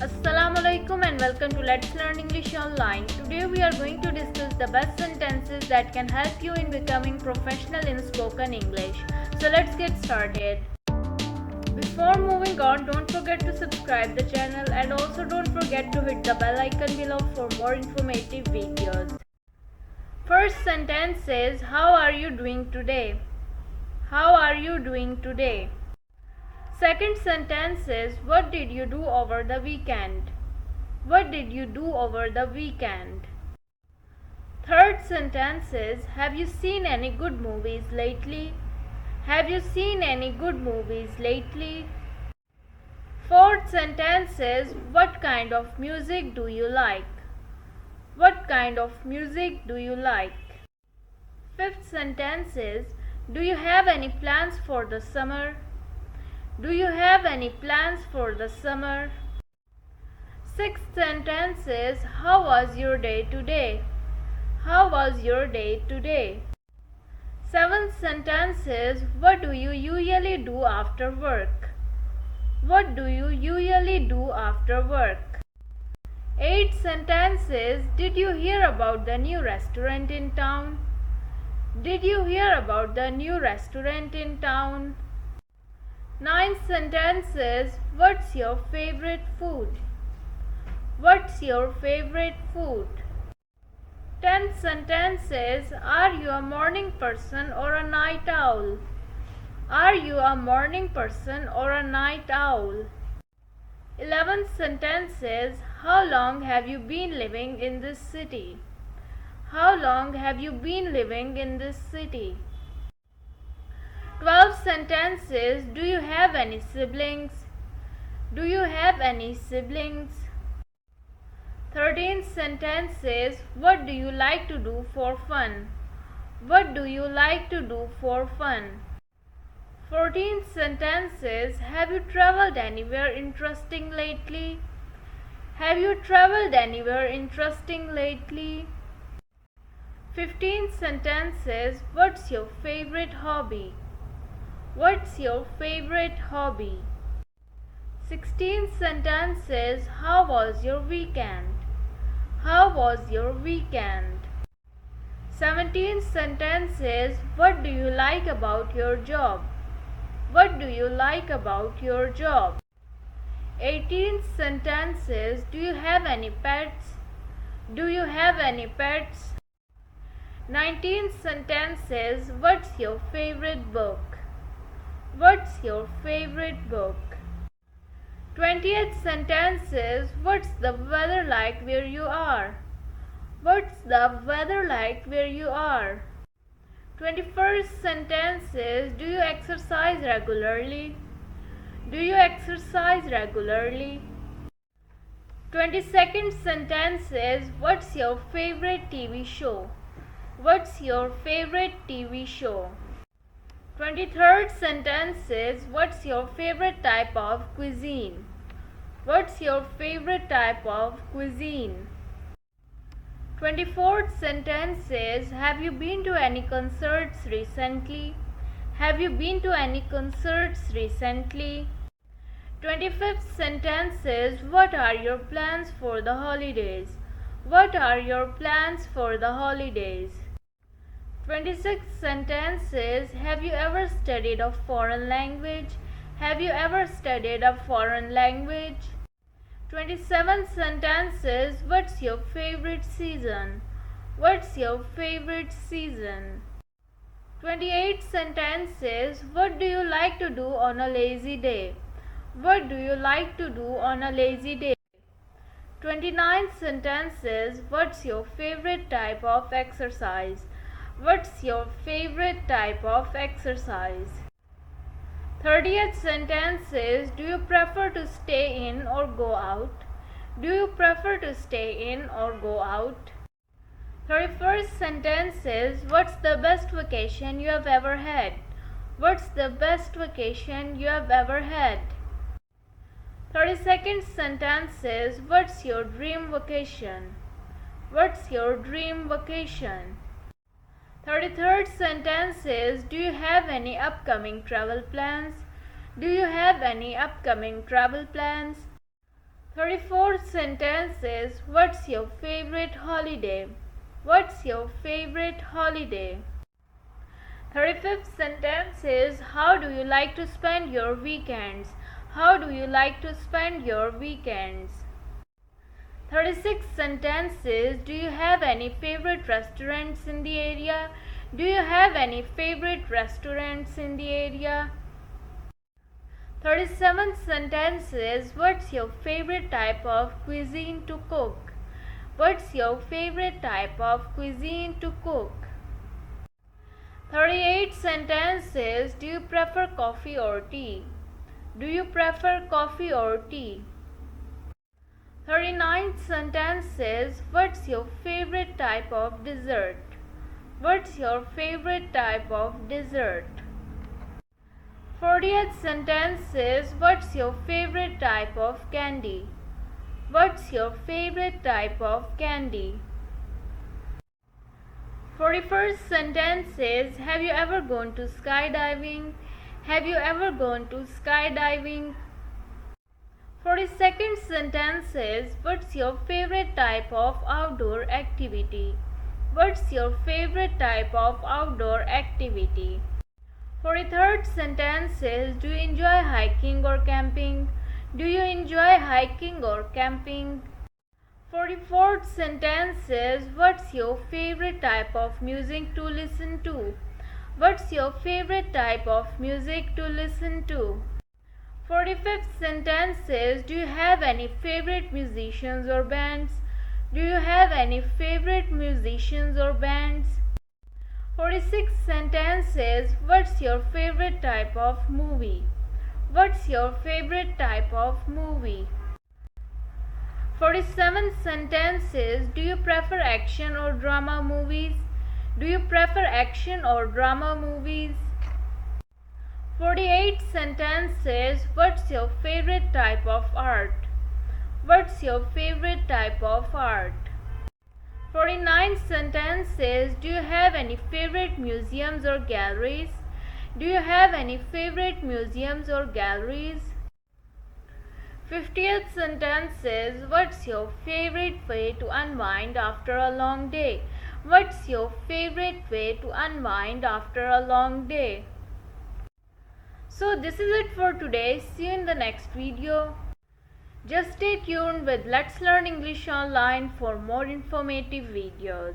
Assalamu alaikum and welcome to Let's Learn English Online. Today we are going to discuss the best sentences that can help you in becoming professional in spoken English. So let's get started. Before moving on, don't forget to subscribe the channel and also don't forget to hit the bell icon below for more informative videos. First sentence is, how are you doing today? How are you doing today? Second sentence is, what did you do over the weekend? What did you do over the weekend? Third sentence is, have you seen any good movies lately? Have you seen any good movies lately? Fourth sentence is, what kind of music do you like? What kind of music do you like? Fifth sentence is, do you have any plans for the summer? Do you have any plans for the summer? Sixth sentence is, how was your day today? How was your day today? Seventh sentence is, what do you usually do after work? What do you usually do after work? Eighth sentence is, did you hear about the new restaurant in town? Did you hear about the new restaurant in town? Ninth sentence is, what's your favorite food? What's your favorite food? 10th sentence is, are you a morning person or a night owl? Are you a morning person or a night owl? 11th sentence is, how long have you been living in this city? How long have you been living in this city? 12th sentence is, do you have any siblings? Do you have any siblings? 13th sentence is, what do you like to do for fun? What do you like to do for fun? 14th sentence is, have you traveled anywhere interesting lately? Have you traveled anywhere interesting lately? 15th sentence is, what's your favorite hobby? What's your favorite hobby? 16th sentence is, how was your weekend? How was your weekend? 17th sentence is, what do you like about your job? What do you like about your job? 18th sentence is, do you have any pets? Do you have any pets? 19th sentence is, what's your favorite book? What's your favorite book? 20th sentence is, what's the weather like where you are? What's the weather like where you are? 21st sentence is, do you exercise regularly? Do you exercise regularly? 22nd sentence is, what's your favorite TV show? What's your favorite TV show? 23rd sentence is, what's your favorite type of cuisine? What's your favorite type of cuisine? 24th sentence is, have you been to any concerts recently? Have you been to any concerts recently? 25th sentence is, what are your plans for the holidays? What are your plans for the holidays? 26th sentence is, have you ever studied a foreign language? Have you ever studied a foreign language? 27th sentence is, what's your favorite season? What's your favorite season? 28th sentence is, what do you like to do on a lazy day? What do you like to do on a lazy day? 29th sentence is, what's your favorite type of exercise? What's your favorite type of exercise? 30th sentence is, do you prefer to stay in or go out? Do you prefer to stay in or go out? 31st sentence is, what's the best vacation you have ever had? What's the best vacation you have ever had? 32nd sentence is, what's your dream vacation? What's your dream vacation? 33rd sentence is, do you have any upcoming travel plans? Do you have any upcoming travel plans? 34th sentence is, what's your favorite holiday? What's your favorite holiday? 35th sentence is, how do you like to spend your weekends? How do you like to spend your weekends? 36th sentence is, do you have any favorite restaurants in the area? Do you have any favorite restaurants in the area? 37th sentence is, what's your favorite type of cuisine to cook? What's your favorite type of cuisine to cook? 38th sentence is, do you prefer coffee or tea? Do you prefer coffee or tea? 39th sentence is, what's your favorite type of dessert? What's your favorite type of dessert? 40th sentence is, what's your favorite type of candy? What's your favorite type of candy? 41st sentence is, have you ever gone to skydiving? Have you ever gone to skydiving? 42nd sentence is, what's your favorite type of outdoor activity? What's your favorite type of outdoor activity? 43rd sentence is, do you enjoy hiking or camping? Do you enjoy hiking or camping? 44th sentence is, what's your favorite type of music to listen to? What's your favorite type of music to listen to? 45th sentence is, do you have any favorite musicians or bands? Do you have any favorite musicians or bands? 46th sentence is, what's your favorite type of movie? What's your favorite type of movie? 47th sentence is, do you prefer action or drama movies? Do you prefer action or drama movies? 48th sentence is, what's your favorite type of art? What's your favorite type of art? 49th sentence is, do you have any favorite museums or galleries? Do you have any favorite museums or galleries? 50th sentence is, what's your favorite way to unwind after a long day? What's your favorite way to unwind after a long day? So this is it for today. See you in the next video. Just stay tuned with Let's Learn English Online for more informative videos.